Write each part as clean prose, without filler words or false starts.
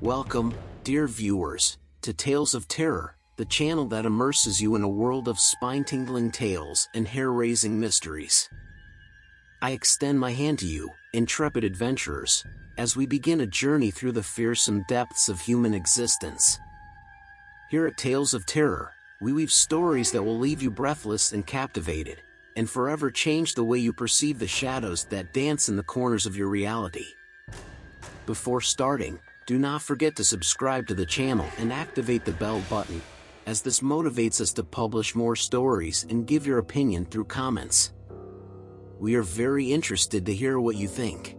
Welcome, dear viewers, to Tales of Terror, the channel that immerses you in a world of spine-tingling tales and hair-raising mysteries. I extend my hand to you, intrepid adventurers, as we begin a journey through the fearsome depths of human existence. Here at Tales of Terror, we weave stories that will leave you breathless and captivated, and forever change the way you perceive the shadows that dance in the corners of your reality. Before starting, do not forget to subscribe to the channel and activate the bell button, as this motivates us to publish more stories and give your opinion through comments. We are very interested to hear what you think.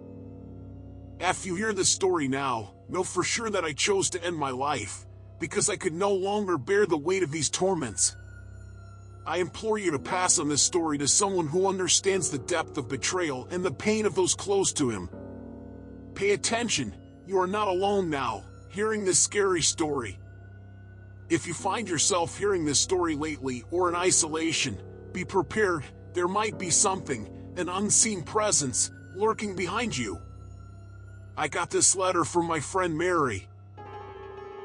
If you hear this story now, know for sure that I chose to end my life, because I could no longer bear the weight of these torments. I implore you to pass on this story to someone who understands the depth of betrayal and the pain of those close to him. Pay attention, you are not alone now, hearing this scary story. If you find yourself hearing this story lately or in isolation, be prepared, there might be something, an unseen presence, lurking behind you. I got this letter from my friend Mary.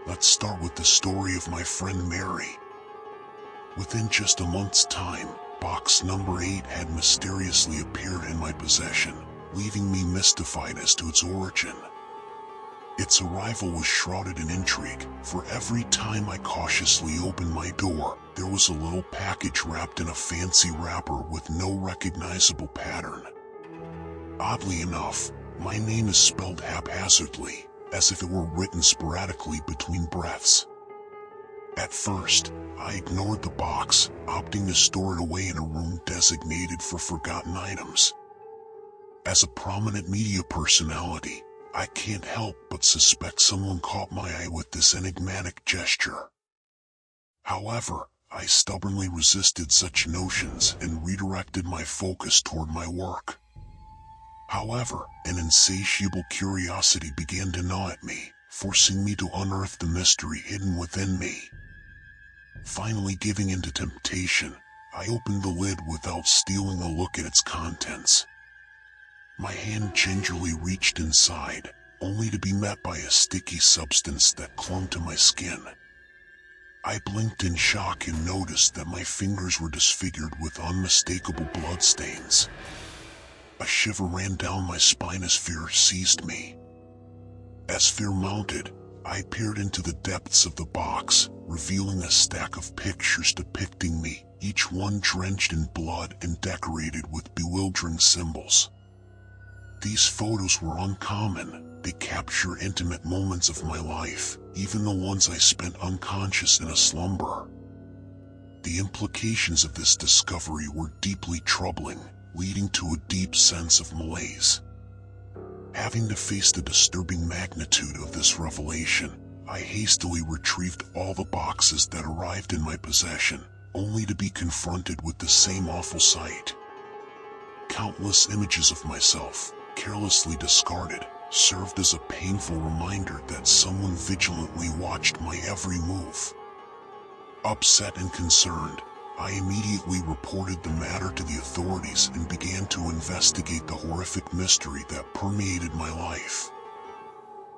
Let's start with the story of my friend Mary. Within just a month's time, box number 8 had mysteriously appeared in my possession, leaving me mystified as to its origin. Its arrival was shrouded in intrigue, for every time I cautiously opened my door, there was a little package wrapped in a fancy wrapper with no recognizable pattern. Oddly enough, my name is spelled haphazardly, as if it were written sporadically between breaths. At first, I ignored the box, opting to store it away in a room designated for forgotten items. As a prominent media personality, I can't help but suspect someone caught my eye with this enigmatic gesture. However, I stubbornly resisted such notions and redirected my focus toward my work. However, an insatiable curiosity began to gnaw at me, forcing me to unearth the mystery hidden within me. Finally giving in to temptation, I opened the lid without stealing a look at its contents. My hand gingerly reached inside, only to be met by a sticky substance that clung to my skin. I blinked in shock and noticed that my fingers were disfigured with unmistakable bloodstains. A shiver ran down my spine as fear seized me. As fear mounted, I peered into the depths of the box, revealing a stack of pictures depicting me, each one drenched in blood and decorated with bewildering symbols. These photos were uncommon. They capture intimate moments of my life, even the ones I spent unconscious in a slumber. The implications of this discovery were deeply troubling, leading to a deep sense of malaise. Having to face the disturbing magnitude of this revelation, I hastily retrieved all the boxes that arrived in my possession, only to be confronted with the same awful sight. Countless images of myself, carelessly discarded, served as a painful reminder that someone vigilantly watched my every move. Upset and concerned, I immediately reported the matter to the authorities and began to investigate the horrific mystery that permeated my life.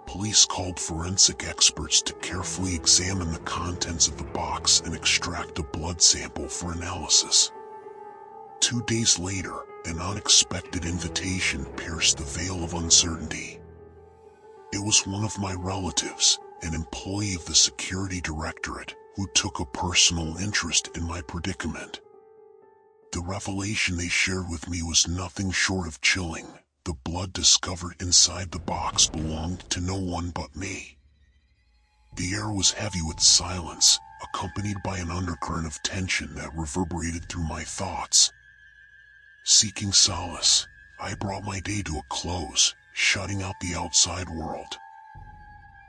Police called forensic experts to carefully examine the contents of the box and extract a blood sample for analysis. 2 days later, an unexpected invitation pierced the veil of uncertainty. It was one of my relatives, an employee of the security directorate, who took a personal interest in my predicament. The revelation they shared with me was nothing short of chilling. The blood discovered inside the box belonged to no one but me. The air was heavy with silence, accompanied by an undercurrent of tension that reverberated through my thoughts. Seeking solace, I brought my day to a close, shutting out the outside world.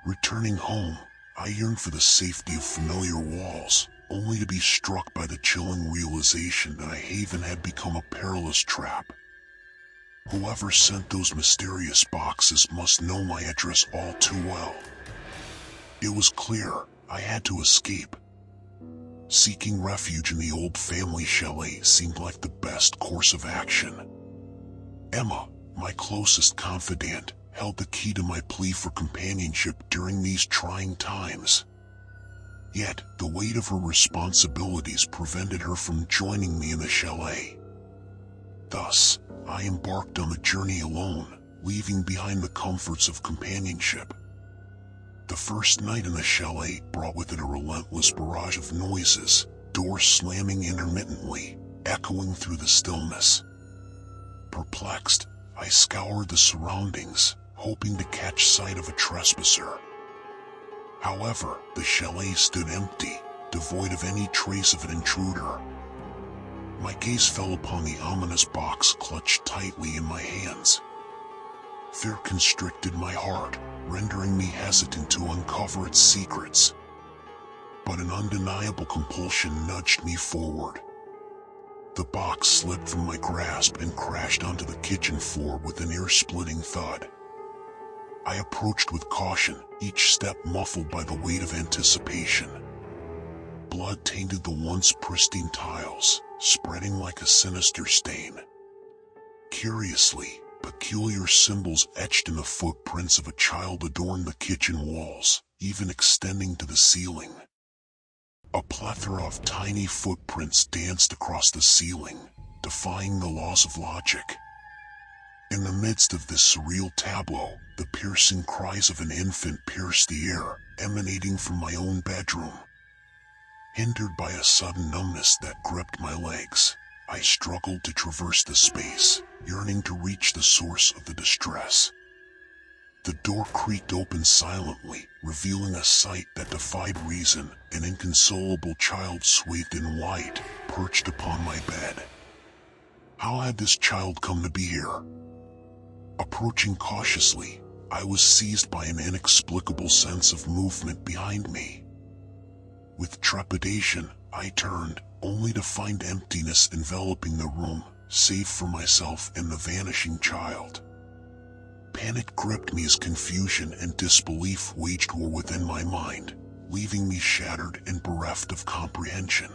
Returning home, I yearned for the safety of familiar walls, only to be struck by the chilling realization that a haven had become a perilous trap. Whoever sent those mysterious boxes must know my address all too well. It was clear I had to escape. Seeking refuge in the old family chalet seemed like the best course of action. Emma, my closest confidant, held the key to my plea for companionship during these trying times. Yet, the weight of her responsibilities prevented her from joining me in the chalet. Thus, I embarked on the journey alone, leaving behind the comforts of companionship. The first night in the chalet brought with it a relentless barrage of noises, doors slamming intermittently, echoing through the stillness. Perplexed, I scoured the surroundings, hoping to catch sight of a trespasser. However, the chalet stood empty, devoid of any trace of an intruder. My gaze fell upon the ominous box clutched tightly in my hands. Fear constricted my heart, rendering me hesitant to uncover its secrets. But an undeniable compulsion nudged me forward. The box slipped from my grasp and crashed onto the kitchen floor with an ear-splitting thud. I approached with caution, each step muffled by the weight of anticipation. Blood tainted the once pristine tiles, spreading like a sinister stain. Curiously, peculiar symbols etched in the footprints of a child adorned the kitchen walls, even extending to the ceiling. A plethora of tiny footprints danced across the ceiling, defying the laws of logic. In the midst of this surreal tableau, the piercing cries of an infant pierced the air, emanating from my own bedroom. Hindered by a sudden numbness that gripped my legs, I struggled to traverse the space, yearning to reach the source of the distress. The door creaked open silently, revealing a sight that defied reason, an inconsolable child swathed in white, perched upon my bed. How had this child come to be here? Approaching cautiously, I was seized by an inexplicable sense of movement behind me. With trepidation, I turned, only to find emptiness enveloping the room, save for myself and the vanishing child. Panic gripped me as confusion and disbelief waged war within my mind, leaving me shattered and bereft of comprehension.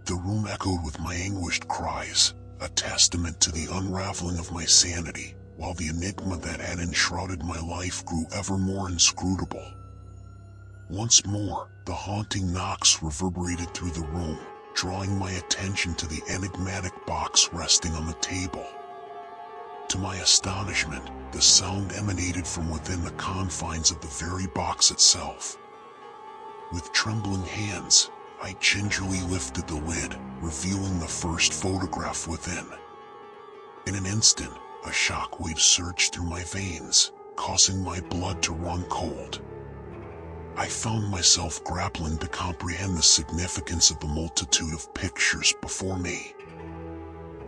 The room echoed with my anguished cries, a testament to the unraveling of my sanity, while the enigma that had enshrouded my life grew ever more inscrutable. Once more, the haunting knocks reverberated through the room, drawing my attention to the enigmatic box resting on the table. To my astonishment, the sound emanated from within the confines of the very box itself. With trembling hands, I gingerly lifted the lid, revealing the first photograph within. In an instant, a shockwave surged through my veins, causing my blood to run cold. I found myself grappling to comprehend the significance of the multitude of pictures before me.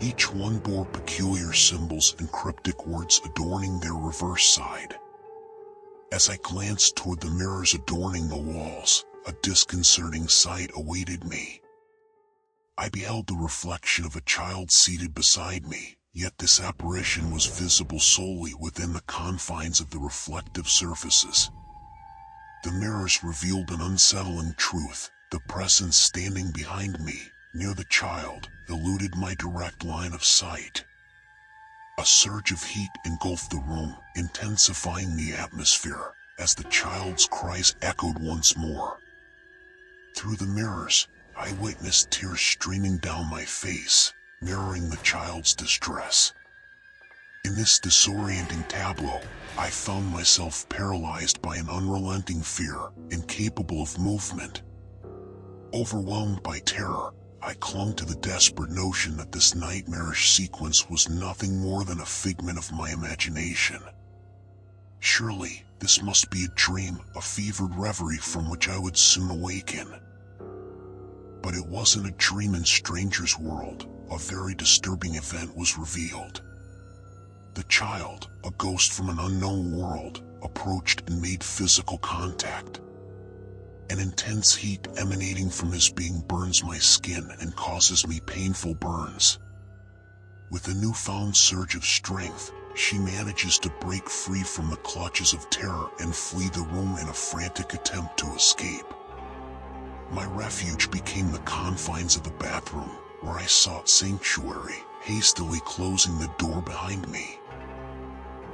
Each one bore peculiar symbols and cryptic words adorning their reverse side. As I glanced toward the mirrors adorning the walls, a disconcerting sight awaited me. I beheld the reflection of a child seated beside me, yet this apparition was visible solely within the confines of the reflective surfaces. The mirrors revealed an unsettling truth. The presence standing behind me, near the child, eluded my direct line of sight. A surge of heat engulfed the room, intensifying the atmosphere, as the child's cries echoed once more. Through the mirrors, I witnessed tears streaming down my face, mirroring the child's distress. In this disorienting tableau, I found myself paralyzed by an unrelenting fear, incapable of movement. Overwhelmed by terror, I clung to the desperate notion that this nightmarish sequence was nothing more than a figment of my imagination. Surely, this must be a dream, a fevered reverie from which I would soon awaken. But it wasn't a dream in Stranger's World. A very disturbing event was revealed. The child, a ghost from an unknown world, approached and made physical contact. An intense heat emanating from his being burns my skin and causes me painful burns. With a newfound surge of strength, she manages to break free from the clutches of terror and flee the room in a frantic attempt to escape. My refuge became the confines of the bathroom, where I sought sanctuary, hastily closing the door behind me.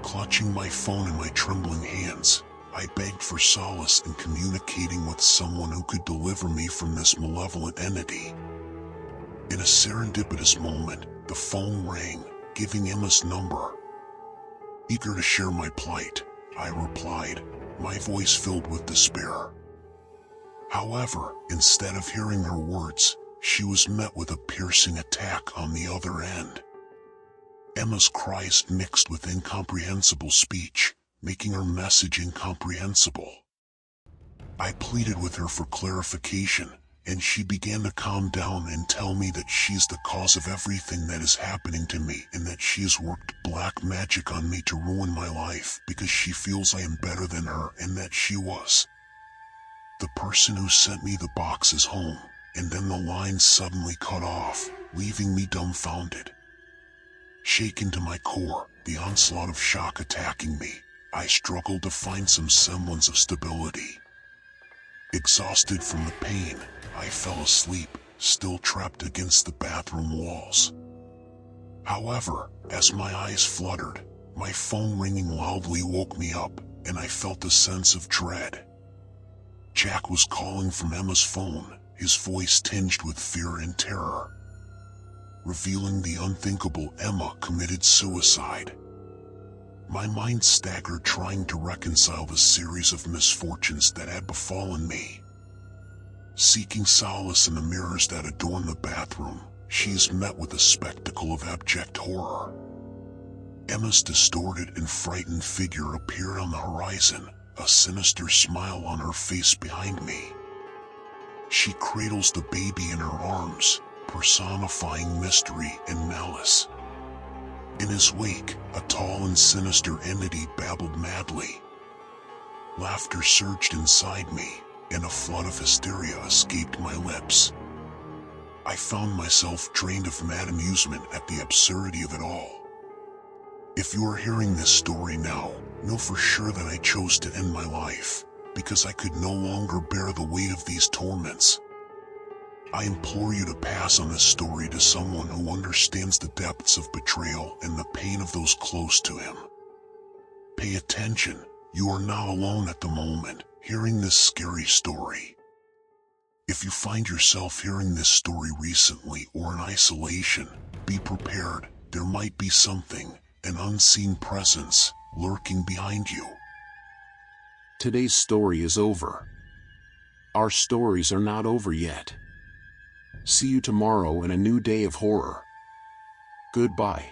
Clutching my phone in my trembling hands, I begged for solace in communicating with someone who could deliver me from this malevolent entity. In a serendipitous moment, the phone rang, giving Emma's number. Eager to share my plight, I replied, my voice filled with despair. However, instead of hearing her words, she was met with a piercing attack on the other end. Emma's cries mixed with incomprehensible speech, making her message incomprehensible. I pleaded with her for clarification, and she began to calm down and tell me that she's the cause of everything that is happening to me and that she has worked black magic on me to ruin my life because she feels I am better than her and that she was the person who sent me the boxes home. And then the line suddenly cut off, leaving me dumbfounded. Shaken to my core, the onslaught of shock attacking me, I struggled to find some semblance of stability. Exhausted from the pain, I fell asleep, still trapped against the bathroom walls. However, as my eyes fluttered, my phone ringing loudly woke me up, and I felt a sense of dread. Jack was calling from Emma's phone, his voice tinged with fear and terror, revealing the unthinkable: Emma committed suicide. My mind staggered trying to reconcile the series of misfortunes that had befallen me. Seeking solace in the mirrors that adorn the bathroom, she is met with a spectacle of abject horror. Emma's distorted and frightened figure appeared on the horizon, a sinister smile on her face behind me. She cradles the baby in her arms, personifying mystery and malice. In his wake, a tall and sinister entity babbled madly. Laughter surged inside me, and a flood of hysteria escaped my lips. I found myself drained of mad amusement at the absurdity of it all. If you are hearing this story now, know for sure that I chose to end my life, because I could no longer bear the weight of these torments. I implore you to pass on this story to someone who understands the depths of betrayal and the pain of those close to him. Pay attention, you are not alone at the moment, hearing this scary story. If you find yourself hearing this story recently or in isolation, be prepared, there might be something, an unseen presence, lurking behind you. Today's story is over. Our stories are not over yet. See you tomorrow in a new day of horror. Goodbye.